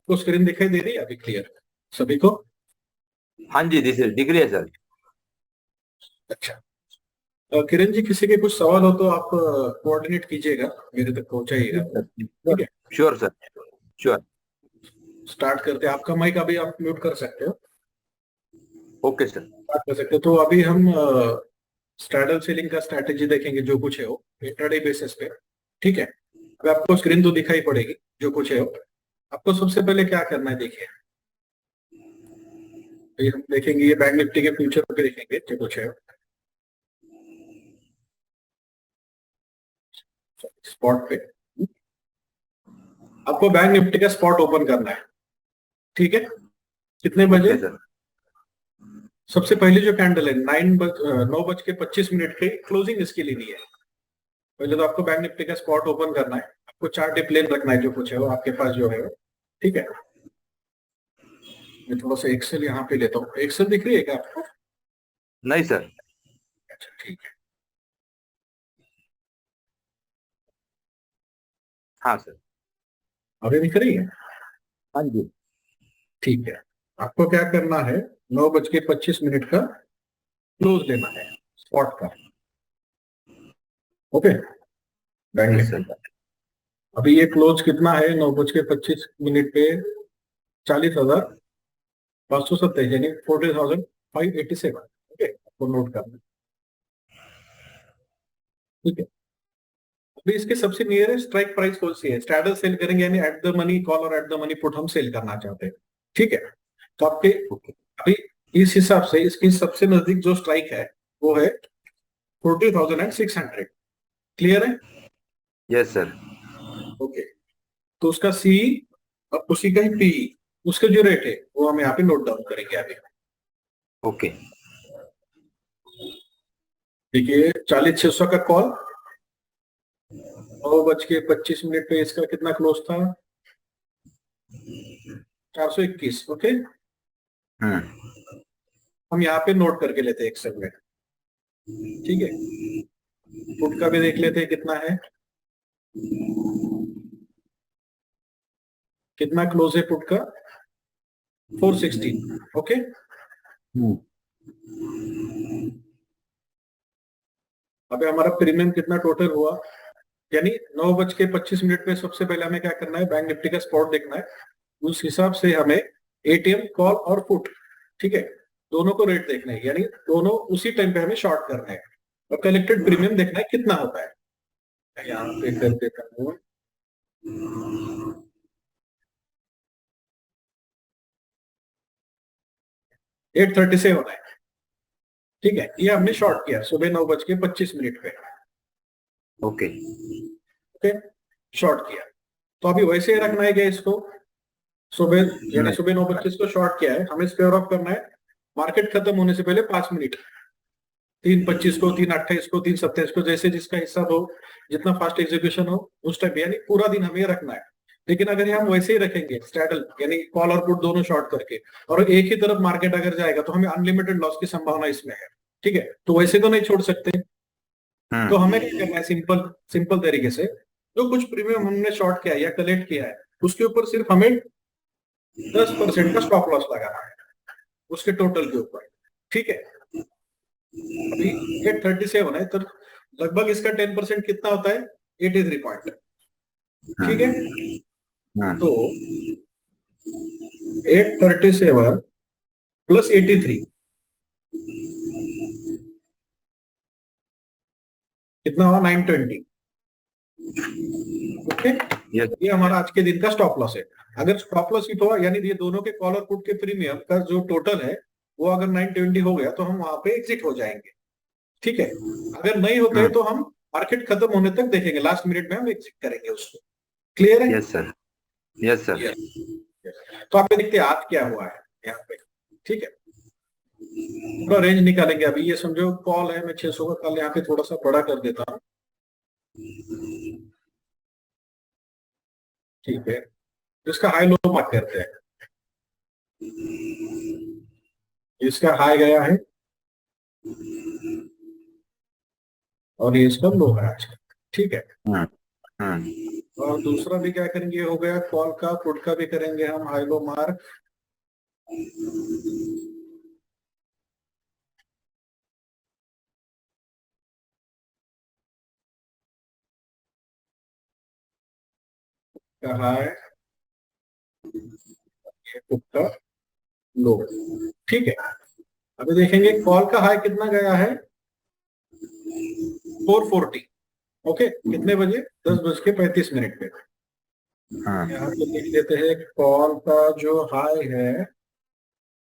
आपको स्क्रीन दिखाई दे रही है अभी क्लियर सभी को? हाँ जी, दिख रही है सर। अच्छा। किरण जी, किसी के कुछ सवाल हो तो आप कोऑर्डिनेट कीजिएगा, मेरे तक पहुंचाइएगा। ठीक है, श्योर सर, श्योर। स्टार्ट करते हैं। आपका माइक अभी आप म्यूट कर सकते हो, ओके सर। स्टार्ट कर सकते हो। तो अभी हम स्ट्रैडल सेलिंग का स्ट्रैटेजी देखेंगे, जो कुछ है वो इंट्राडे बेसिस पे। ठीक है, अब आपको स्क्रीन तो दिखाई पड़ेगी, जो कुछ है वो। आपको सबसे पहले क्या करना है, देखिए। तो ये हम देखेंगे, ये बैंक निफ्टी के फ्यूचर पे देखेंगे जो कुछ है स्पॉट पे। आपको बैंक निफ्टी का स्पॉट ओपन करना है। ठीक है, कितने बजे? Okay sir. सबसे पहली जो कैंडल है 9:25 की क्लोजिंग इसकी लेनी है। पहले तो आपको बैंक निफ्टी का स्पॉट ओपन करना है, आपको चार्ट ही प्लेन रखना है, जो कुछ है वो आपके पास जो है वो। ठीक है, मैं थोड़ा सा एक्सेल यहाँ पे लेता हूँ। एक्सेल दिख रही है क्या आपको? नहीं सर। अच्छा ठीक है। हाँ सर। अभी दिख रही है? हाँ जी। ठीक है, आपको क्या करना है, 9:25 का क्लोज लेना है स्पॉट का। Okay, bank yes Nifty sir. का अभी ये क्लोज कितना है 9:25 पे? 40,527, यानी 40,587। ओके, आपको नोट करना है। ठीक है, अभी इसके सबसे नियरेस्ट स्ट्राइक प्राइस कौन सी है? स्ट्रैडल सेल करेंगे, यानी एट द मनी कॉल और एट द मनी पुट हम सेल करना चाहते हैं। ठीक है, तो आपके ओके। अभी इस हिसाब से इसकी सबसे नजदीक जो स्ट्राइक है वो है 40,600। क्लियर है? Yes sir. ओके, तो उसका सी, अब उसी का ही पी, उसका जो रेट है वो हम यहाँ पे नोट डाउन करेंगे अभी। ओके। देखिए, 40,600 का कॉल, 9:25 पे इसका कितना क्लोज था? 421। ओके, हम्म। हम यहाँ पे नोट करके लेते हैं एक सेगमेंट। ठीक है, पुट का भी देख लेते हैं कितना है, कितना क्लोज है पुट का? 416। ओके, हम्म। अभी हमारा प्रीमियम कितना टोटल हुआ, यानी 9:25 पे सबसे पहले हमें क्या करना है, बैंक निफ्टी का स्पॉट देखना है। उस हिसाब से हमें एटीएम कॉल और पुट, ठीक है, दोनों को रेट देखना है, यानी दोनों उसी टाइम पे हमें शॉर्ट करना है। और कलेक्टेड प्रीमियम देखना है कितना होता है। मैं यहाँ पे कर देता हूँ, 837 है। ठीक है, ये हमने शॉर्ट किया सुबह 9:25 पे। ओके। ओके, शॉर्ट किया, तो अभी वैसे ही रखना है क्या इसको? सुबह, यानी नहीं। सुबह 9:25 को शॉर्ट किया है, हमें स्क्वायर ऑफ करना है मार्केट खत्म होने से पहले 5 मिनट। 3:25 को, 3:28 को, 3:27 को, जैसे जिसका हिस्सा हो, जितना फास्ट एग्जीक्यूशन हो उस टाइम, यानी पूरा दिन हमें रखना है। लेकिन अगर हम वैसे ही रखेंगे स्ट्रैडल, यानी कॉल और पुट दोनों शॉर्ट करके, और एक ही तरफ मार्केट अगर जाएगा तो हमें अनलिमिटेड लॉस की संभावना इसमें है। ठीक है, तो वैसे तो नहीं छोड़ सकते। तो हमें क्या करना है, सिंपल सिंपल तरीके से, जो कुछ प्रीमियम हमने शॉर्ट किया है या कलेक्ट किया है, उसके ऊपर सिर्फ हमें 10% का स्टॉप लॉस लगाना है, उसके टोटल के ऊपर। ठीक है, अभी 837 है, तो लगभग इसका 10% कितना होता है? 83 पॉइंट। ठीक है, तो 837 प्लस 83 कितना हुआ? 920। Okay, yes. ये हमारा आज के दिन का स्टॉप लॉस है। अगर स्टॉप लॉस हिट हुआ, यानी ये दोनों के कॉल और पुट के प्रीमियम का जो टोटल है वो अगर 920 हो गया, तो हम वहां पे एग्जिट हो जाएंगे। ठीक है, अगर नहीं होते हैं तो हम मार्केट खत्म होने तक देखेंगे, लास्ट मिनट में हम एग्जिट करेंगे उसको। क्लियर है? Yes sir. Yes sir. Yes. तो आप देखते हैं आज क्या हुआ है यहाँ पे। ठीक है, पूरा रेंज निकालेंगे। अभी ये समझो कॉल है, मैं 600 का कॉल यहाँ पे थोड़ा सा बड़ा कर देता हूँ। ठीक है, इसका हाई लो मार्क करते हैं। इसका हाई गया है और ये इसका लो है आज का। ठीक है, हम्म। हम्म। और दूसरा भी क्या करेंगे, हो गया कॉल का, पुट का भी करेंगे हम हाई लो मार्क। का हाई, पुट का लो। ठीक है, अभी देखेंगे कॉल का हाई कितना गया है, 440। ओके, कितने बजे, 10:35 पे। हाँ यहाँ पे लिख देते हैं कॉल का जो हाई है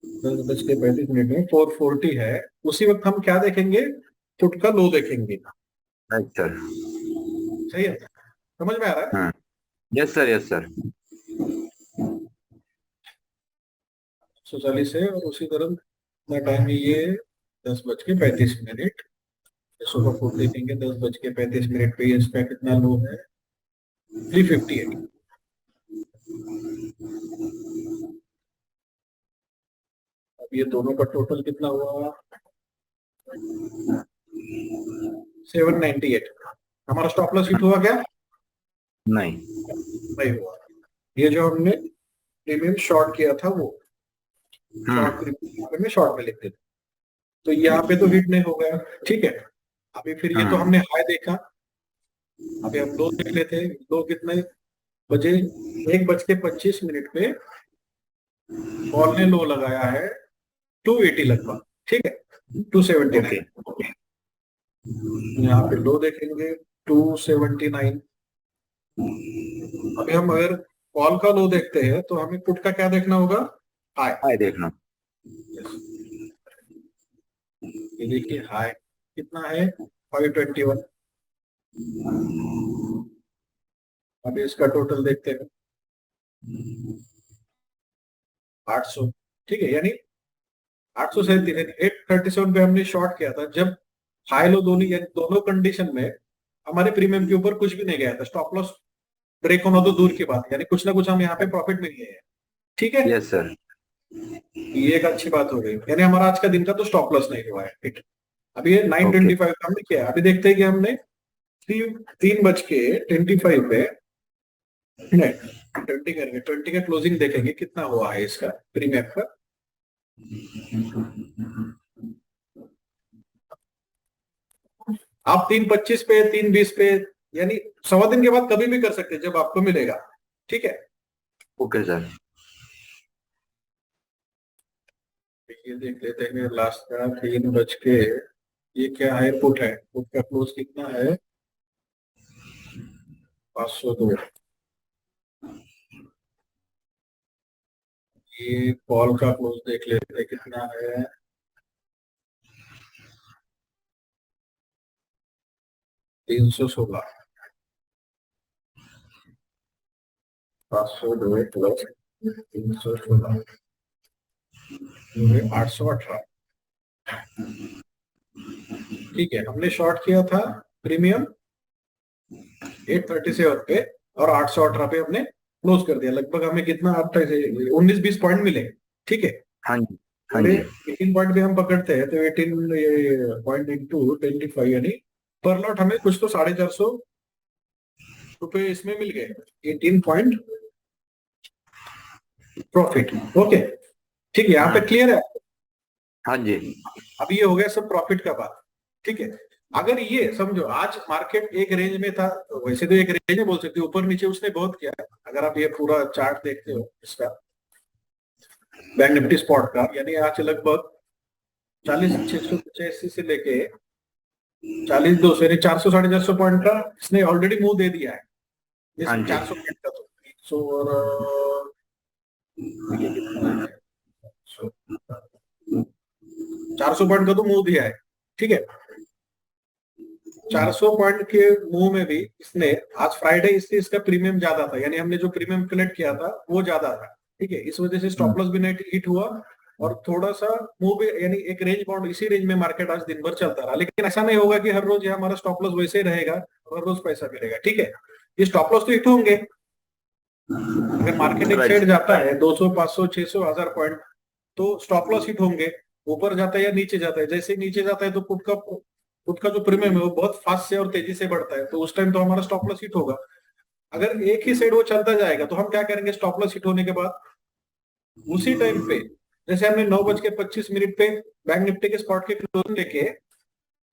10:35 में 440 है। उसी वक्त हम क्या देखेंगे, पुट का लो देखेंगे। Right sir. सही है, समझ में आ रहा है। हाँ यस सर, यस सर। 140 है और उसी तरह टाइम है ये 10:35। सुबह फूड देखेंगे 10:35 पे, इसका कितना लो है, 358। अब ये दोनों का टोटल कितना हुआ, 798। हमारा स्टॉप लॉस हिट हुआ क्या, नहीं। नहीं हुआ। ये जो हमने प्रीमियम शॉर्ट किया था वो शॉर्ट प्रीमियम में शॉर्ट में लिख देते, तो यहाँ पे तो हिट नहीं हो गया। ठीक है, अभी फिर ये तो हमने हाई देखा, अभी हम लो देख लेते हैं। लो कितने बजे, 1:25 पे कॉल ने लो लगाया है 280 लगभग। ठीक है, 279। यहाँ पे लो देखेंगे 279। अभी हम अगर कॉल का लो देखते हैं तो हमें पुट का क्या देखना होगा, हाई। हाई देखना। ये देखिए हाई कितना है, 521। अभी इसका टोटल देखते हैं 800। ठीक है, यानी 800 से 837 पे हमने शॉर्ट किया था, जब हाई लो दोनों, यानी दोनों कंडीशन में हमारे प्रीमियम के ऊपर कुछ भी नहीं गया था। स्टॉप लॉस ब्रेक होना तो दूर की बात है, यानी कुछ ना कुछ हम यहाँ पे प्रॉफिट में लिए हैं। ठीक है, यस सर। ये एक अच्छी बात हो गई, यानी हमारा आज का दिन का तो स्टॉप लॉस नहीं हुआ है। ठीक है, अभी ये 925 का हमने किया है। अभी देखते हैं कि हमने 3:25 पे नहीं, 20 करेंगे, 20 का क्लोजिंग देखेंगे कितना हुआ है इसका प्रीमियम का। आप 3:25 पे, 3:20 पे, यानी सवा दिन के बाद कभी भी कर सकते हैं जब आपको मिलेगा। ठीक है, ओके सर। ये देख लेते हैं लास्ट का 3 बज के, ये क्या है, पुट है, पुट का क्लोज कितना है, 502। ये कॉल का क्लोज देख लेते हैं कितना है, 316। 502 प्लस 316, 818। ठीक है, हमने शॉर्ट किया था प्रीमियम 837 पे और 818 पे हमने क्लोज कर दिया। लगभग हमें कितना, 19-20 पॉइंट मिले। ठीक है, हाँ जी, हाँ अरे जी। 18 पॉइंट भी हम पकड़ते हैं तो 18 पॉइंट इंटू 25, यानी पर लॉट हमें कुछ तो 450 रुपए इसमें मिल गए, 18 पॉइंट प्रॉफिट। ओके, ठीक है, यहाँ पे क्लियर है। हाँ जी। अभी ये हो गया सब प्रॉफिट का बात। ठीक है, अगर ये समझो आज मार्केट एक रेंज में था, तो वैसे तो एक रेंज में बोल सकते हो, ऊपर नीचे उसने बहुत किया है। अगर आप ये पूरा चार्ट देखते हो इसका बैंक निफ्टी स्पॉट का, यानी आज लगभग 40,685 से लेके 40,200, यानी 400-450 पॉइंट का इसने ऑलरेडी मुंह दे दिया है। इस हाँ जी। 400 पॉइंट का तो 100 और ये कितना है, 400 पॉइंट का तो मुंह दिया है। ठीक है, 400 पॉइंट के मुंह में भी इसने, आज फ्राइडे इससे इसका प्रीमियम ज्यादा था, यानी हमने जो प्रीमियम कलेक्ट किया था वो ज्यादा था। ठीक है, इस वजह से स्टॉप लॉस भी नहीं हिट हुआ और थोड़ा सा मुंह भी, यानी एक रेंज बाउंड, इसी रेंज में मार्केट आज दिन भर चलता रहा। लेकिन ऐसा नहीं होगा कि हर रोज ये हमारा स्टॉप लॉस वैसे ही रहेगा और हर रोज पैसा मिलेगा। ठीक है, ये स्टॉप लॉस तो हिट होंगे। अगर मार्केट एक साइड जाता है 200, 500, 600, 1000 पॉइंट, तो स्टॉप लॉस हिट होंगे। ऊपर जाता है या नीचे जाता है, जैसे ही नीचे जाता है तो पुट का जो प्रीमियम है वो बहुत फास्ट से और तेजी से बढ़ता है, तो उस टाइम तो हमारा स्टॉप लॉस हिट होगा। अगर एक ही साइड वो चलता जाएगा तो हम क्या करेंगे, स्टॉप लॉस हिट होने के बाद उसी टाइम पे, जैसे हमने 9:25 पे बैंक निफ्टी के स्पॉट के क्लोज लेके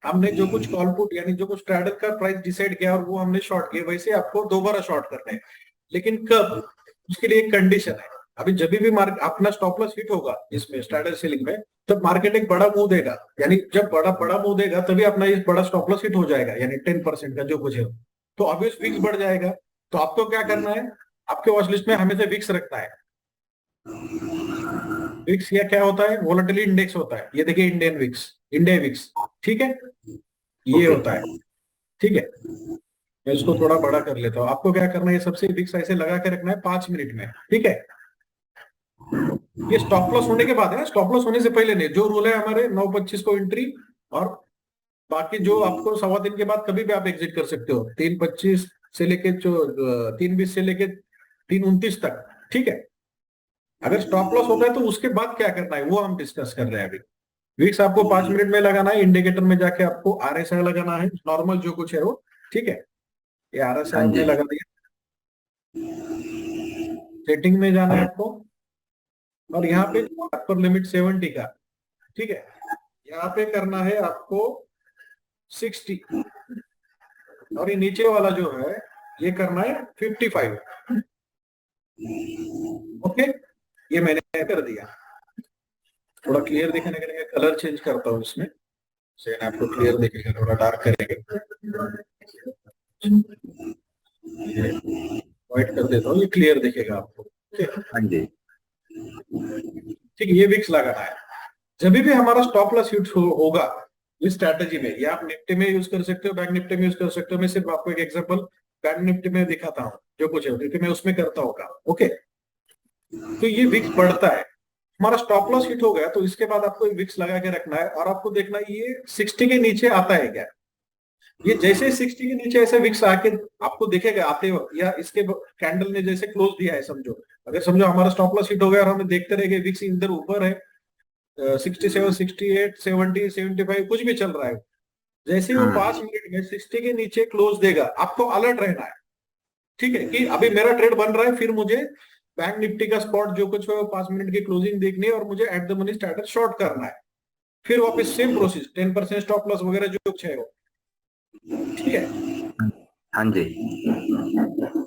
हमने जो कुछ कॉल पुट यानी जो कुछ ट्रेडर का प्राइस डिसाइड किया और वो हमने शॉर्ट किया, वैसे आपको दोबारा शॉर्ट करना है। लेकिन कब, उसके लिए एक कंडीशन है। अभी जब भी मार्केट अपना स्टॉप लॉस हिट होगा इसमें स्ट्रैटेजी सेलिंग में, तब मार्केट एक बड़ा मूव देगा, यानी जब बड़ा बड़ा मूव देगा तभी अपना इस बड़ा स्टॉप लॉस हिट हो जाएगा, यानी 10% का जो कुछ है। तो अभी विक्स बढ़ जाएगा। तो आपको क्या करना है, आपके वॉच लिस्ट में हमेशा विक्स रखना है। विक्स या क्या होता है, वोलेटिलिटी इंडेक्स होता है। ये देखिए इंडियन विक्स, इंडिया विक्स, ठीक है, ये ओके। होता है। ठीक है, मैं इसको थोड़ा बड़ा कर लेता हूँ। आपको क्या करना है, ये सबसे विक्स ऐसे लगा के रखना है 5 मिनट में, ठीक है। ये स्टॉप लॉस होने के बाद है, स्टॉप लॉस होने से पहले नहीं। जो रूल है हमारे 9:25 को एंट्री, और बाकी जो आपको 1.15 के बाद कभी भी आप एग्जिट कर सकते हो, 3:25 से लेके जो 3:20 से लेके 3:29 तक, ठीक है। अगर स्टॉप लॉस होता है तो उसके बाद क्या करना है वो हम डिस्कस कर रहे हैं अभी। विक्स आपको 5 मिनट में लगाना है, इंडिकेटर में जाके आपको आरएसआई लगाना है, नॉर्मल जो कुछ है वो, ठीक है। ये आरएसआई हाँ हमने जी। लगा दिया। सेटिंग में जाना है आपको, और यहाँ पे अपर लिमिट 70 का, ठीक है, यहाँ पे करना है आपको 60, और ये नीचे वाला जो है ये करना है 55। ओके, ये मैंने कर दिया। थोड़ा क्लियर दिखाने के लिए कलर चेंज करता हूँ इसमें, से आपको क्लियर दिखेगा, थोड़ा डार्क करेंगे, व्हाइट कर देता हूँ, ये क्लियर दिखेगा आपको, ठीक है। हाँ जी। ठीक है, ये विक्स लगाना है। जब भी हमारा स्टॉप लॉस हिट होगा इस स्ट्रैटेजी में, या आप निफ्टी में यूज कर सकते हो, बैंक निफ्टी में यूज कर सकते हो। मैं सिर्फ आपको एक एग्जांपल बैंक निफ्टी में दिखाता हूँ, जो कुछ है क्योंकि मैं उसमें करता हूँ काम। ओके, तो ये विक्स बढ़ता है, हमारा स्टॉप लॉस हिट हो गया तो इसके बाद आपको विक्स लगा के रखना है, और आपको देखना है ये 60 के नीचे आता है क्या। ये जैसे 60 के नीचे ऐसे विक्स आके आपको दिखेगा आते वक्त, या इसके कैंडल ने जैसे क्लोज दिया है समझो, अगर समझो हमारा स्टॉप लॉस हिट हो गया और हमें देखते रह गए विक्स इधर ऊपर है, 67, 68, 70, 75 कुछ भी चल रहा है, जैसे ही वो 5 मिनट में 60 के नीचे क्लोज देगा, आपको अलर्ट रहना है, ठीक है, कि अभी मेरा ट्रेड बन रहा है, फिर मुझे बैंक निफ्टी का स्पॉट जो कुछ है वो 5 मिनट की क्लोजिंग देखनी है, और मुझे at the money starter short करना है। फिर वापस सेम प्रोसेस, 10% स्टॉप लॉस वगैरह जो कुछ है वो, ठीक है। हाँ जी।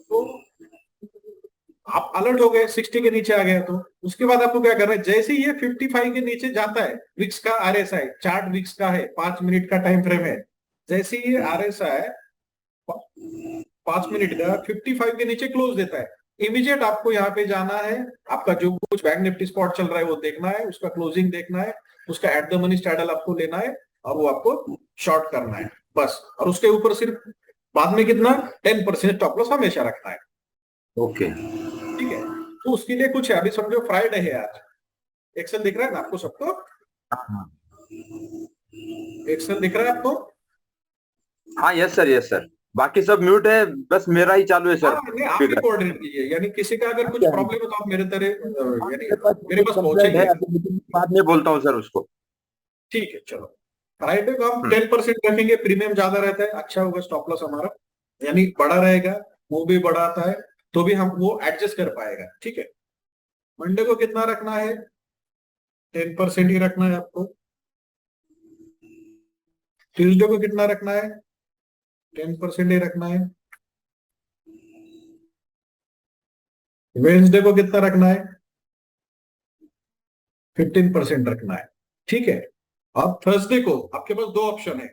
तो आप अलर्ट हो गए, 60 के नीचे आ गया, तो उसके बाद आपको क्या करना है, जैसे ही ये 55 के नीचे जाता है, विक्स का आरएसआई चार्ट, विक्स का है 5 मिनट का टाइम फ्रेम है, जैसे ही ये आरएसआई 5 मिनट का 55 के नीचे क्लोज देता है, इमीडिएट आपको यहाँ पे जाना है, आपका जो कुछ बैंक निफ्टी स्पॉट चल रहा है वो देखना है, उसका क्लोजिंग देखना है, उसका एट द मनी स्टैडल आपको लेना है, और वो आपको शॉर्ट करना है बस। और उसके ऊपर सिर्फ बाद में कितना, 10% स्टॉप लॉस हमेशा रखना है, ओके। ठीक है। तो उसके लिए कुछ है, अभी समझो फ्राइडे है आज, एक्सेल दिख रहा है ना आपको सबको, हाँ। एक्सेल दिख रहा है आपको। हाँ, यस सर, यस सर। बाकी सब म्यूट है, बस मेरा ही चालू है हाँ, सर। नहीं आप ही फिगर। कोऑर्डिनेट कीजिए, यानी किसी का अगर कुछ प्रॉब्लम है तो आप मेरे तरह हाँ, यानी मेरे पास मेरे पास कंप्लेंट है, पहुंचेंगे। अभी मीटिंग के बाद में बोलता हूँ सर उसको। ठीक है, चलो फ्राइडे को हम हम्म। 10% रखेंगे, प्रीमियम ज्यादा रहता है, अच्छा होगा स्टॉप लॉस हमारा, यानी बड़ा रहेगा, वो भी बड़ा आता है, तो भी हम वो एडजस्ट कर पाएगा, ठीक है। मंडे को कितना रखना है, 10% ही रखना है आपको। ट्यूसडे को कितना रखना है, 10% ही रखना है। वेंसडे को कितना रखना है, 15% रखना है, ठीक है। अब थर्सडे को आपके पास दो ऑप्शन है,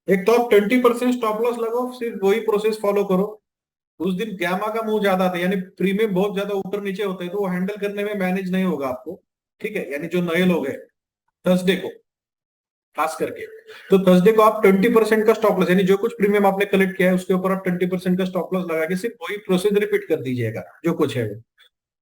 एक तो आप 20% स्टॉप लॉस लगाओ, सिर्फ वही प्रोसेस फॉलो करो। उस दिन गैमा का मुंह ज्यादा था, यानी प्रीमियम बहुत ज्यादा ऊपर नीचे होते हैं, तो वो हैंडल करने में मैनेज नहीं होगा आपको, ठीक है, यानी जो नए लोग हैं थर्सडे को खास करके, तो थर्सडे को आप 20% का स्टॉप लॉस, यानी जो कुछ प्रीमियम आपने कलेक्ट किया है उसके ऊपर आप 20% का स्टॉप लॉस लगा के सिर्फ वही प्रोसेस रिपीट कर दीजिएगा जो कुछ है वो।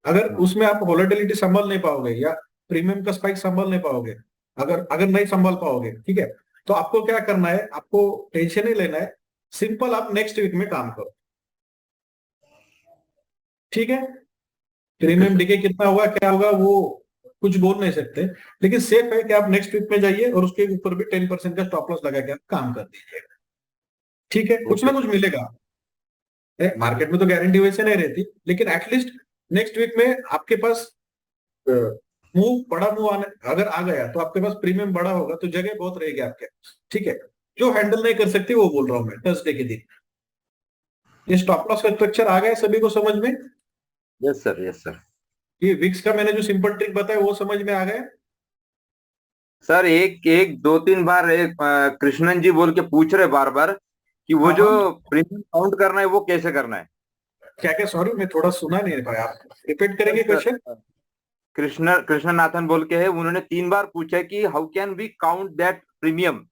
अगर उसमें आप वोलेटिलिटी संभाल नहीं पाओगे, या प्रीमियम का स्पाइक संभाल नहीं पाओगे, अगर अगर नहीं संभाल पाओगे, ठीक है, तो आपको क्या करना है, आपको टेंशन नहीं लेना है, सिंपल आप नेक्स्ट वीक में काम करो, ठीक है। Okay premium sir. डीके कितना होगा क्या होगा वो कुछ बोल नहीं सकते, लेकिन सेफ है कि आप नेक्स्ट वीक में जाइए और उसके ऊपर भी 10% का स्टॉप लॉस लगा के आप काम कर दीजिए, ठीक है, कुछ ना ओके कुछ सर। मिलेगा। मार्केट में तो गारंटी वैसे नहीं रहती, लेकिन एटलीस्ट नेक्स्ट वीक में आपके पास मूव, बड़ा मूव आने अगर आ गया तो आपके पास प्रीमियम बड़ा होगा, तो जगह बहुत रहेगी आपके पास। ठीक है, जो हैंडल नहीं कर सकती वो बोल रहा हूँ मैं थर्सडे के दिन। ये स्टॉप लॉस का स्ट्रक्चर आ गया है सभी को समझ में? Yes sir, yes sir. ये विक्स का मैंने जो सिंपल ट्रिक बताया वो समझ में आ गया? सर एक एक दो तीन बार एक कृष्णन जी बोल के पूछ रहे बार बार कि वो हाँ जो हाँ, प्रीमियम काउंट करना है वो कैसे करना है। क्या क्या, सॉरी मैं थोड़ा सुना नहीं पाया, आप रिपीट करेंगे सर क्वेश्चन? कृष्णनाथन बोल के है, उन्होंने 3 बार पूछा है कि how can we count that premium.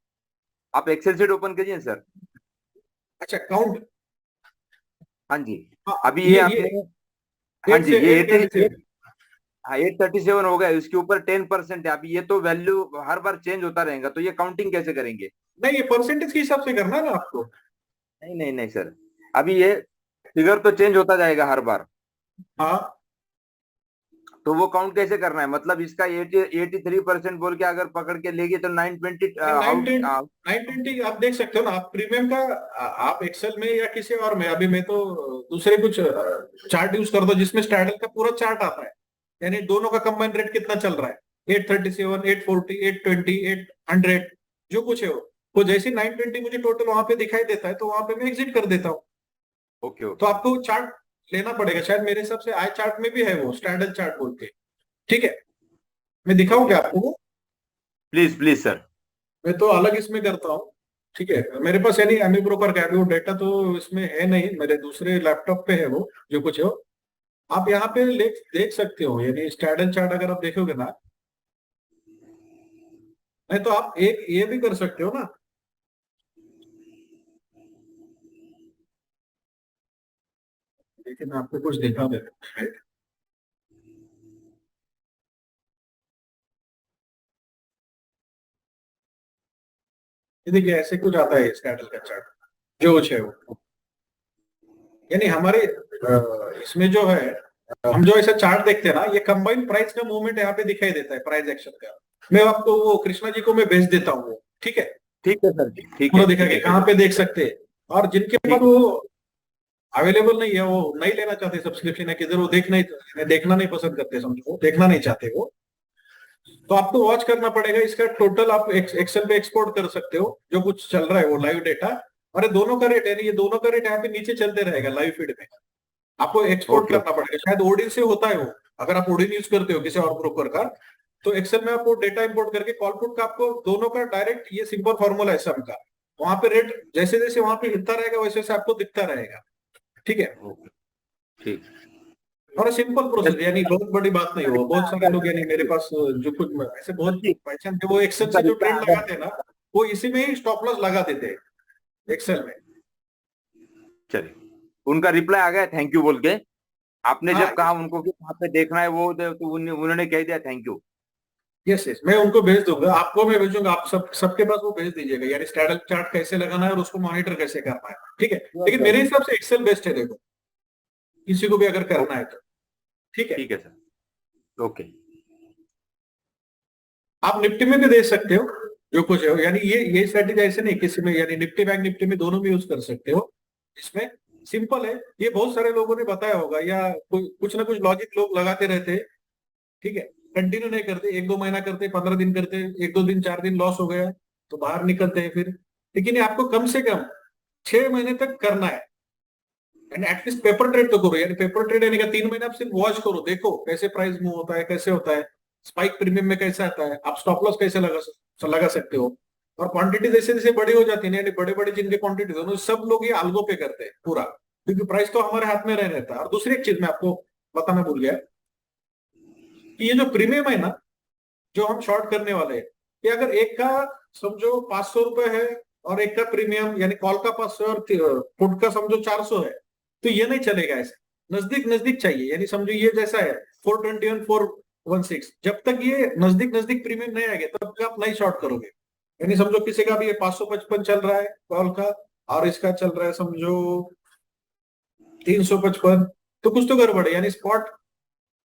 आप एक्सेल शीट ओपन कीजिए सर। अच्छा, काउंट। हाँ जी। हाँ, अभी ये ये आपने, हाँ एट जी, से ये एट थर्टी से। 837 हो गया, इसके ऊपर 10% है। अभी ये तो वैल्यू हर बार चेंज होता रहेगा, तो ये काउंटिंग कैसे करेंगे। नहीं, ये परसेंटेज के हिसाब से करना है ना आपको। नहीं नहीं नहीं सर, अभी ये फिगर तो चेंज होता जाएगा हर बार, हाँ, तो वो काउंट कैसे करना है। मतलब इसका 83% बोल के अगर पकड़ के लेंगे तो 920 नाइन टेन आउट। 920 आप देख सकते हो ना, आप प्रीमियम का आप एक्सेल में या किसी और में, अभी मैं तो दूसरे कुछ चार्ट यूज करता हूँ जिसमें स्टैडल का पूरा चार्ट आता है, यानी दोनों का कंबाइन रेट कितना चल रहा है, 837, 840, 820, 800, जो कुछ है वो जैसे 920 मुझे टोटल वहां पे दिखाई देता है, तो वहां पे मैं एग्जिट कर देता हूँ। ओके तो ओके। आपको चार्ट लेना पड़ेगा, शायद मेरे हिसाब से आई चार्ट में भी है वो स्टैडल चार्ट बोल के। ठीक है, मैं दिखाऊं ओके क्या आपको? Please please sir. मैं तो अलग इसमें करता हूँ। ठीक है, मेरे पास यानी एमी ब्रोकर का है, अभी वो डेटा तो इसमें है नहीं, मेरे दूसरे लैपटॉप पे है वो, जो कुछ हो आप यहाँ पे देख सकते हो, यानी स्टैंडर्ड चार्ट अगर आप देखोगे ना, नहीं तो आप एक ये भी कर सकते हो ना। लेकिन आपको कुछ दिखा देता है। ये देखिए ऐसे कुछ आता है स्टैंडर्ड का चार्ट, जो कुछ है वो, यानी हमारे इसमें जो है, हम जो ऐसा चार्ट देखते हैं ना, ये कंबाइंड प्राइस का मूवमेंट यहाँ पे दिखाई देता है, प्राइस एक्शन का। मैं आपको वो कृष्णा जी को मैं भेज देता हूँ वो, ठीक है, ठीक है सर जी, ठीक पूरा है दिखा ठीक के है कहाँ पे देख सकते हैं। और जिनके पास ठीक है। वो अवेलेबल नहीं है, वो नहीं लेना चाहते सब्सक्रिप्शन है, किधर वो देखना नहीं पसंद करते, समझो वो देखना नहीं चाहते वो, तो आपको वॉच करना पड़ेगा इसका टोटल। आप एक्सेल पे एक्सपोर्ट कर सकते हो जो कुछ चल रहा है वो लाइव डेटा। और ये दोनों का रेट है, ये दोनों का रेट यहाँ पे नीचे चलते रहेगा लाइव फीड में, आपको एक्सपोर्ट ओके करना पड़ेगा। शायद ओडिन से होता है वो, अगर आप ओडिन यूज करते हो किसी और ब्रोकर का, तो एक्सेल में आपको डेटा इंपोर्ट करके कॉलपुट का आपको दोनों का डायरेक्ट, ये सिंपल फॉर्मूला है सबका, वहां पे रेट जैसे जैसे वहां पे हिलता रहेगा वैसे वैसे आपको दिखता रहेगा। ठीक है, ओके ठीक। और सिंपल यस प्रोसेस, यानी बहुत बड़ी बात नहीं हो। बहुत सारे लोग यानी मेरे पास जो कुछ ऐसे सर बहुत जी, पहचान के वो एक्सेल उनका से जो रिप्लाई ट्रेड आ गया। लगाते हैं ना, वो इसी में ही स्टॉप लॉस लगा देते हैं एक्सेल में। चलिए, उनका रिप्लाई आ गया थैंक यू बोल के। आपने हाँ, जब कहा उनको कि कहाँ पे देखना है वो तो उन्होंने कह दिया थैंक यू। यस यस, मैं उनको भेज दूंगा, आपको मैं भेजूंगा, आप सबके पास वो भेज दीजिएगा, यानी स्टैंडल चार्ट कैसे लगाना है और उसको मॉनिटर कैसे करना है। ठीक है, लेकिन मेरे हिसाब से एक्सेल बेस्ट है, देखो किसी को भी अगर करना है तो। ठीक है, ठीक है सर। ओके। आप निफ्टी में भी दे सकते हो जो कुछ है, यानी ये स्ट्रेटेजी ऐसे नहीं किसी में, यानी निफ्टी बैंक निफ्टी में दोनों में यूज कर सकते हो। इसमें सिंपल है, ये बहुत सारे लोगों ने बताया होगा, या कुछ ना कुछ लॉजिक लोग लगाते रहते हैं। ठीक है, कंटिन्यू नहीं करते, 1-2 महीना करते, 15 दिन करते, 1-2 दिन 4 दिन लॉस हो गया तो बाहर निकलते हैं फिर। लेकिन ये आपको कम से कम 6 महीने तक करना है, यानी एटलीस्ट पेपर ट्रेड तो करो, यानी पेपर ट्रेड यानी 3 महीने आप सिर्फ वॉच करो, देखो कैसे प्राइस मूव होता है, कैसे होता है, स्पाइक प्रीमियम में कैसे आता है, आप स्टॉप लॉस कैसे लगा सकते हो। और क्वांटिटी जैसे जैसे बड़ी हो जाती है ना, यानी बड़े बड़े जिनके क्वांटिटी दोनों, सब लोग ये algo पे करते हैं पूरा, क्योंकि प्राइस तो हमारे हाथ में रह रहता है। और दूसरी एक चीज मैं आपको बताना भूल गया कि ये जो प्रीमियम है ना, जो हम शॉर्ट करने वाले हैं, कि अगर एक का समझो 500 रुपए है, और एक का प्रीमियम यानी कॉल का 500 और पुट का समझो 400 है, तो ये नहीं चलेगा ऐसे, नजदीक नजदीक चाहिए। यानी समझो ये जैसा है 421, 416, जब तक ये नजदीक नजदीक प्रीमियम नहीं आएगा तब तक आप नहीं शॉर्ट करोगे। यानी समझो किसी का भी ये 555 चल रहा है कॉल का, और इसका चल रहा है समझो 355, तो कुछ तो गड़बड़ है, यानी स्पॉट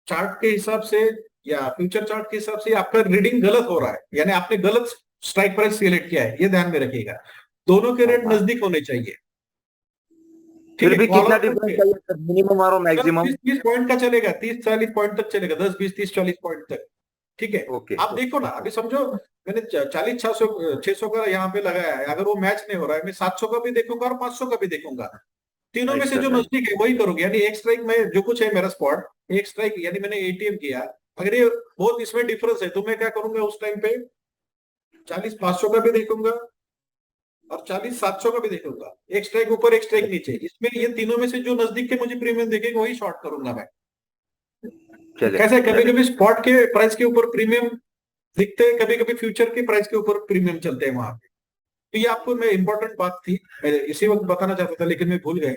चार्ट के हिसाब से या फ्यूचर चार्ट के हिसाब से आपका रीडिंग गलत हो रहा है, यानी आपने गलत स्ट्राइक प्राइस सिलेक्ट किया है, ये ध्यान में रखिएगा। दोनों के हाँ रेट हाँ। नजदीक होने चाहिए। ठीक फिर है, भी कॉल कितना ऑप्शन डिफरेंस पे चाहिए सर, मिनिमम और मैक्सिमम? 30 पॉइंट का चलेगा, 30-40 पॉइंट तक चलेगा, 10-20-30-40 पॉइंट तक। ठीक है। ओके। आप देखो ना, अभी समझो मैंने 40-600 का यहाँ पे लगाया है, अगर वो मैच नहीं हो रहा है, मैं 700 का भी देखूंगा और 500 का भी देखूंगा। तीनों में राइट से सर, जो राइट। नजदीक है वही करूंगी, यानी एक स्ट्राइक में जो कुछ है मेरा स्पॉट, एक स्ट्राइक यानी मैंने एटीएम किया, अगर ये बहुत इसमें डिफरेंस है तो मैं क्या करूंगा उस टाइम पे, 40-500 का भी देखूंगा और 40-700 का भी देखूंगा, एक स्ट्राइक ऊपर एक स्ट्राइक नीचे, इसमें ये तीनों में से जो नजदीक के मुझे प्रीमियम देखेगा वही शॉर्ट करूंगा मैं। चले कैसे कभी चले। कभी स्पॉट के प्राइस के ऊपर प्रीमियम दिखते हैं, कभी कभी फ्यूचर के प्राइस के ऊपर प्रीमियम चलते हैं वहां पे। तो ये आपको मैं इंपॉर्टेंट बात थी, मैं इसी वक्त बताना चाहता था लेकिन मैं भूल गए।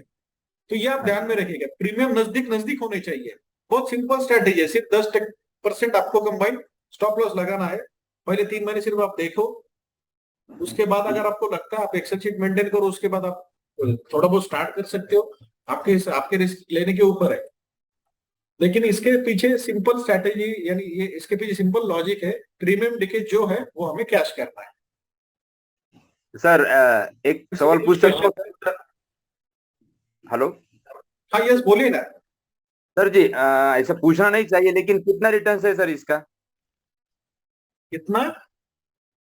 तो ये आप हाँ ध्यान जी। में रखिएगा, प्रीमियम नजदीक नजदीक होने चाहिए। बहुत सिंपल स्ट्रेटेजी है, सिर्फ 10% आपको कंबाइन स्टॉप लॉस लगाना है। पहले 3 महीने सिर्फ आप देखो, उसके बाद अगर आपको लगता है आप एक्सेल शीट मेंटेन करो, उसके बाद आप थोड़ा बहुत स्टार्ट कर सकते हो, आपके रिस्क लेने के ऊपर है। लेकिन इसके पीछे सिंपल स्ट्रेटेजी, यानी ये इसके पीछे सिंपल लॉजिक है, प्रीमियम लीकेज जो है वो हमें कैश करना है। सर एक सभी सवाल कुछ पूछ सकता क्वेश्चन हूँ? है। हेलो। हाँ, यस बोलिए ना। सर जी, ऐसा पूछना नहीं चाहिए लेकिन कितना रिटर्न है सर इसका? कितना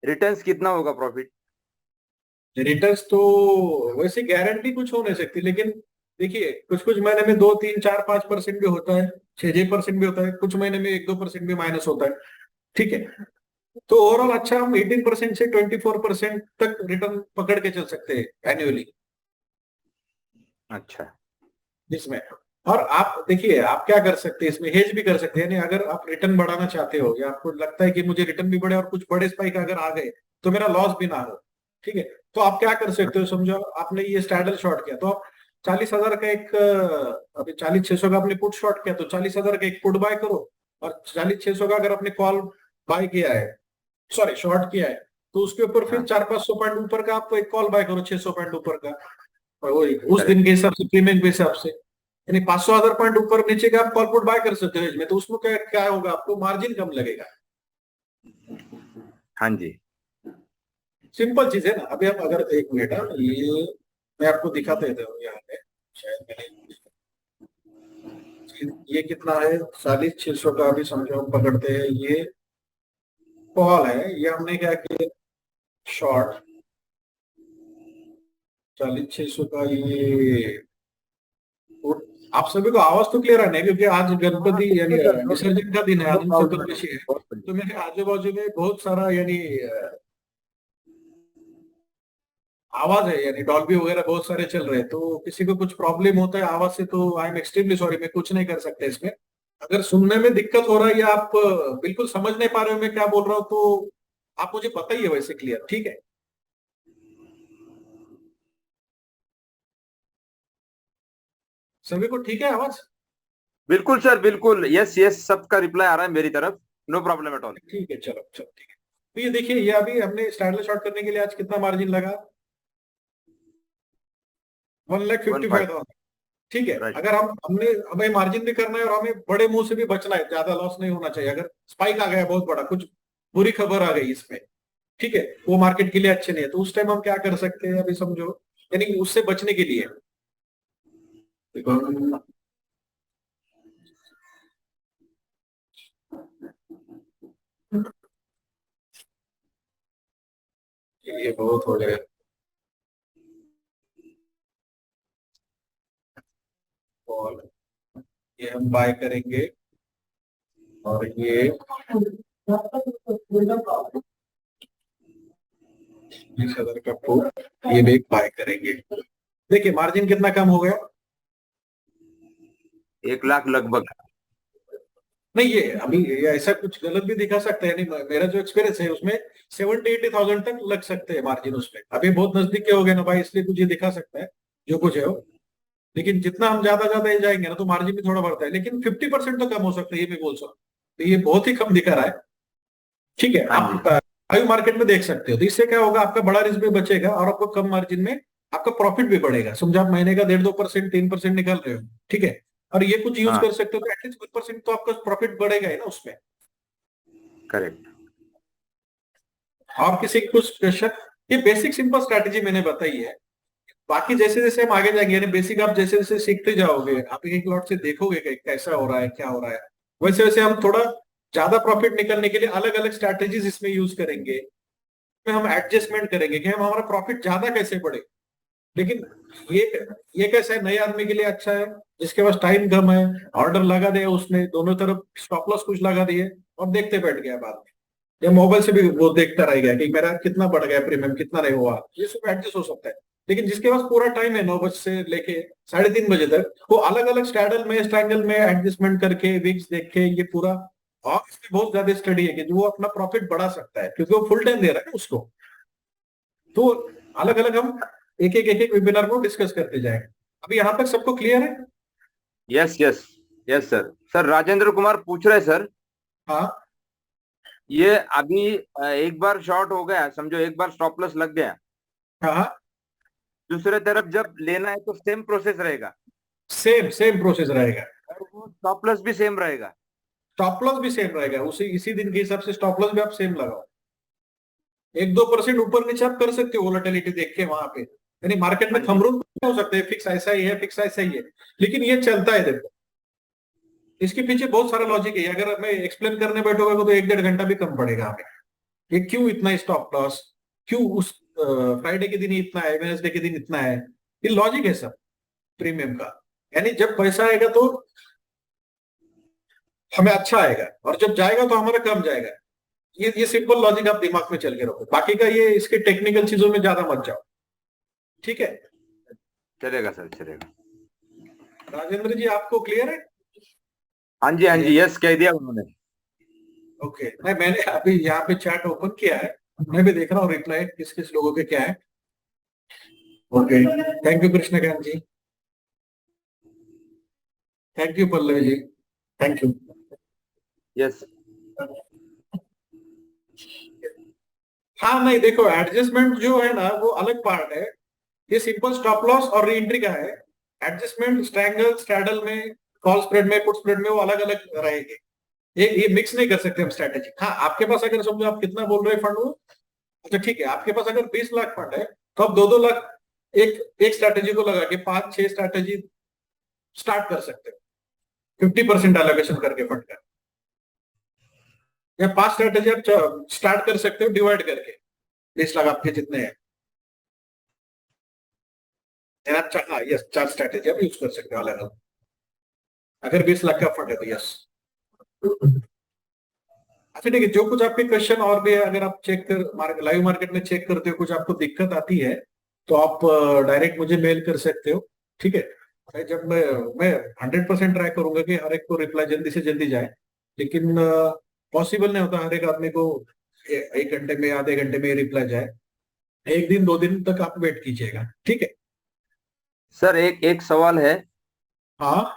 रिटर्न्स कितना होगा प्रॉफिट? रिटर्न्स तो वैसे गारंटी कुछ हो नहीं सकती, लेकिन देखिए कुछ कुछ महीने में 2-3-4-5% भी होता है, 6-6% भी होता है, कुछ महीने में 1-2% भी माइनस होता है। ठीक है। तो ओवरऑल अच्छा हम 18% से 24% तक रिटर्न पकड़ के चल सकते हैं एनुअली अच्छा। इसमें। और आप देखिए आप क्या कर सकते हैं इसमें, हेज भी कर सकते हैं, यानी अगर आप रिटर्न बढ़ाना चाहते हो या आपको लगता है कि मुझे रिटर्न भी बढ़े और कुछ बड़े स्पाइक अगर आ गए तो मेरा लॉस भी ना हो। ठीक है। तो आप क्या कर सकते हो, समझो आपने ये स्टैडल शॉर्ट किया तो आप 40,000 का एक अभी 40-600 का आपने पुट शॉर्ट किया तो 40,000 का एक पुट बाय करो, और 40-600 का अगर आपने कॉल बाय किया है, सॉरी शॉर्ट किया है, तो उसके ऊपर फिर हाँ। 400-500 पॉइंट ऊपर का आप एक कॉल बाय करो 600 पॉइंट ऊपर का, और वही उस दिन करेक्ट। के हिसाब से प्रीमियम के हिसाब से, यानी 500,000 पॉइंट ऊपर नीचे का आप कॉल पुट बाय कर सकते हो इसमें, तो उसमें क्या क्या होगा, आपको मार्जिन कम लगेगा। हाँ जी। सिंपल चीज है ना। अभी हम अगर एक मिनट, ये मैं आपको दिखाते देता हूँ यहाँ पे, शायद मैंने ये कितना है, 40-600 का अभी समझो हम पकड़ते हैं, ये कॉल है, ये हमने क्या किया शॉर्ट 40-600 का ये put। आप सभी को आवाज तो क्लियर है ना, क्योंकि आज हाँ, गणपति यानी बिल्कुल सर, विसर्जन का दिन है, नो आज प्रॉब्लम। चतुर्दशी है, तो मेरे आजू बाजू में बहुत सारा यानी आवाज है, यानी डॉल्बी वगैरह बहुत सारे चल रहे हैं, तो किसी को कुछ प्रॉब्लम होता है आवाज से तो आई एम एक्सट्रीमली सॉरी, मैं कुछ नहीं कर सकता इसमें। अगर सुनने में दिक्कत हो रहा है या आप बिल्कुल समझ नहीं पा रहे हो मैं क्या बोल रहा हूँ, तो आप मुझे बताइए वैसे क्लियर, ठीक है। सभी को ठीक है आवाज? बिल्कुल सर, बिल्कुल, यस यस, सबका रिप्लाई आ रहा है मेरी तरफ। No problem at all. ठीक है, चलो चलो ठीक है। तो ये देखिए, ये अभी हमने स्टैंडर्ड शॉर्ट करने के लिए आज कितना मार्जिन लगा, 15। 1,55,000। ठीक है। राइट। अगर हमने हमें मार्जिन भी करना है और हमें बड़े मुंह से भी बचना है, ज्यादा लॉस नहीं होना चाहिए, अगर स्पाइक आ गया बहुत बड़ा, कुछ बुरी खबर आ गई इसमें, ठीक है, वो मार्केट के लिए अच्छे नहीं है, तो उस टाइम हम क्या कर सकते हैं अभी समझो, यानी उससे बचने के लिए देखो ये बहुत हो गया, और ये हम बाय करेंगे, और ये 20,000 का पुट ये भी बाय करेंगे। देखिए मार्जिन कितना कम हो गया। 1 लाख लगभग। नहीं ये अभी ये ऐसा कुछ गलत भी दिखा सकता है, नहीं मेरा जो एक्सपीरियंस है उसमें 70-80,000 तक लग सकते हैं मार्जिन उसमें, अभी बहुत नजदीक के हो गए ना भाई, इसलिए कुछ ये दिखा सकता है जो कुछ है वो। लेकिन जितना हम ज्यादा ज्यादा जाएंगे ना तो मार्जिन भी थोड़ा बढ़ता है, लेकिन 50% तो कम हो सकता है, ये मैं बोल सकता हूँ। तो ये बहुत ही कम दिखा रहा है। ठीक है, हाँ जी। आप लाइव मार्केट में देख सकते हो, तो इससे क्या होगा, आपका बड़ा रिस्क भी बचेगा और आपको कम मार्जिन में आपका प्रॉफिट भी बढ़ेगा। समझो आप महीने का 1.5-2% 3% निकाल रहे हो, ठीक है, और ये कुछ यूज हाँ। कर सकते हो तो एटलीस्ट 1% तो आपका प्रॉफिट बढ़ेगा ही ना उसमें। करेक्ट। और किसी की कुछ क्वेश्चन, ये बेसिक सिंपल स्ट्रैटेजी मैंने बताई है, बाकी जैसे जैसे हम आगे जाएंगे, यानी बेसिक आप जैसे जैसे सीखते जाओगे, आप एक लॉट से देखोगे कि कैसा हो रहा है क्या हो रहा है, वैसे वैसे हम थोड़ा ज्यादा प्रॉफिट निकलने के लिए अलग अलग स्ट्रैटेजीज इसमें यूज करेंगे, इसमें हम एडजस्टमेंट करेंगे कि हम हमारा प्रॉफिट ज्यादा कैसे बढ़े। लेकिन ये ये कैसा है, नए आदमी के लिए अच्छा है, जिसके पास टाइम कम है, ऑर्डर लगा दिया उसने, दोनों तरफ स्टॉप लॉस कुछ लगा दिए और देखते बैठ गया बाद में, या मोबाइल से भी वो देखता रह गया कि मेरा कितना बढ़ गया प्रीमियम, कितना नहीं हुआ, ये सब एडजस्ट हो सकता है। लेकिन जिसके पास पूरा टाइम है 9 बजे से लेके 3:30 बजे तक, वो अलग अलग स्ट्रैंगल में एडजस्टमेंट करके विक्स देख के ये पूरा, और इसमें बहुत ज्यादा स्टडी है कि जो वो अपना प्रॉफिट बढ़ा सकता है क्योंकि वो फुल टाइम दे रहा है उसको। तो अलग अलग हम एक एक वेबिनार को डिस्कस करते जाएंगे। अभी यहाँ तक सबको क्लियर है? Yes yes yes sir. Sir Rajendra Kumar पूछ रहे सर, हाँ ये अभी एक बार शॉर्ट हो गया, समझो एक बार स्टॉप लॉस लग गया, हाँ हाँ, दूसरे तरफ जब लेना है तो सेम प्रोसेस रहेगा सेम सेम प्रोसेस रहेगा, और वो स्टॉप लॉस भी सेम रहेगा। स्टॉप लॉस भी सेम रहेगा, उसी इसी दिन के हिसाब से स्टॉप लॉस भी आप सेम लगाओ। 1-2% ऊपर नीचे आप कर सकते हो वोलेटिलिटी देख के वहां पे, यानी मार्केट में थंब रूल हो सकते हैं, फिक्स ऐसा ही है, फिक्स ऐसा ही है, लेकिन ये चलता है। देखो इसके पीछे बहुत सारा लॉजिक है, अगर मैं एक्सप्लेन करने बैठूंगा तो 1-1.5 घंटा भी कम पड़ेगा हमें। ये क्यों इतना स्टॉप लॉस, क्यों उस फ्राइडे के दिन ही इतना है, वेडनेसडे के दिन इतना है, ये लॉजिक है सब प्रीमियम का। यानी जब पैसा आएगा तो हमें अच्छा आएगा, और जब जाएगा तो हमारा कम जाएगा। ये सिंपल लॉजिक आप दिमाग में चल के रखो, बाकी का ये इसके टेक्निकल चीजों में ज्यादा मत जाओ, ठीक है? चलेगा सर, चलेगा। राजेंद्र जी आपको क्लियर है? हाँ जी यस कह दिया उन्होंने। ओके, नहीं मैंने अभी यहाँ पे चैट ओपन किया है, मैं भी देख रहा हूँ रिप्लाई किस किस लोगों के क्या है। Okay, thank you Krishnakant ji, thank you Pallavi ji, thank you. Yes हाँ नहीं देखो, एडजस्टमेंट जो है ना वो अलग पार्ट है, ये सिंपल स्टॉप लॉस और री एंट्री का है। एडजस्टमेंट स्ट्रैंगल स्ट्रैडल में, कॉल स्प्रेड में, पुट स्प्रेड में वो अलग अलग रहेंगे, ये मिक्स नहीं कर सकते हम स्ट्रैटेजी। हाँ आपके पास अगर समझो आप कितना बोल रहे हैं फंड वो, अच्छा ठीक है, आपके पास अगर 20 लाख फंड है तो आप 2-2 लाख एक एक स्ट्रैटेजी को लगा के 5-6 स्ट्रैटेजी स्टार्ट कर सकते हो, 50% एलोकेशन करके फंड का, या 5 स्ट्रैटेजी आप स्टार्ट कर सकते हो डिवाइड करके, 20 लाख आपके जितने हैं, आप हाँ यस 4 स्ट्रैटेजी आप यूज कर सकते हो अलग अलग, अगर 20 लाख का फंड है तो यस। अच्छा ठीक है, जो कुछ आपके क्वेश्चन और भी है, अगर आप चेक कर लाइव मार्केट में चेक करते हो, कुछ आपको दिक्कत आती है तो आप डायरेक्ट मुझे मेल कर सकते हो, ठीक है? जब मैं 100% ट्राई करूंगा कि हर एक को रिप्लाई जल्दी से जल्दी जाए, लेकिन पॉसिबल नहीं होता हर एक आदमी को 1 घंटे में आधे घंटे में रिप्लाई जाए। 1 दिन 2 दिन तक आप वेट कीजिएगा, ठीक है? सर, एक एक सवाल है, हाँ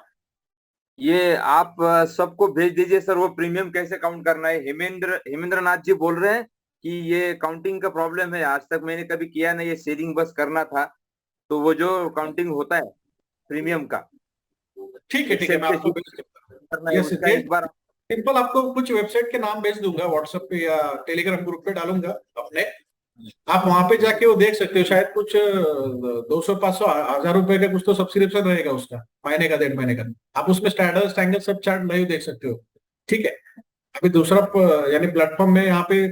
ये आप सबको भेज दीजिए सर, वो प्रीमियम कैसे काउंट करना है। हेमेंद्र नाथ जी बोल रहे हैं कि ये काउंटिंग का प्रॉब्लम है, आज तक मैंने कभी किया नहीं, ये सेविंग बस करना था, तो वो जो काउंटिंग होता है प्रीमियम का, ठीक है, एक्सेल मैं पे आपको शीट भेज दूंगा। करना है यस, उसका एक बार। सिंपल आपको कुछ वेबसाइट के नाम भेज दूंगा व्हाट्सएप पे या टेलीग्राम ग्रुप पे डालूंगा अपने, आप वहां पे जाके वो देख सकते हो, शायद कुछ 200-500-1000 रुपए का कुछ तो सब्सक्रिप्शन रहेगा उसका, महीने का 1.5 महीने का, आप उसमें स्टैंडर्ड स्टैंडर्ड सब चार्ट लाइव देख सकते हो, ठीक है? अभी दूसरा यानी प्लेटफॉर्म में यहाँ पे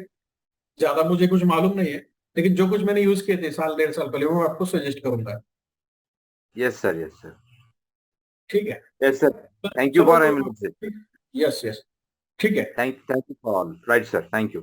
ज्यादा मुझे कुछ मालूम नहीं है, लेकिन जो कुछ मैंने यूज किए थे 1-1.5 साल पहले वो मैं आपको सजेस्ट करूंगा, यस सर, यस सर, ठीक है? Yes sir. थैंक यू चलो फॉर तो हेल्प। यस यस, ठीक है। Thank you for all, right sir, thank you.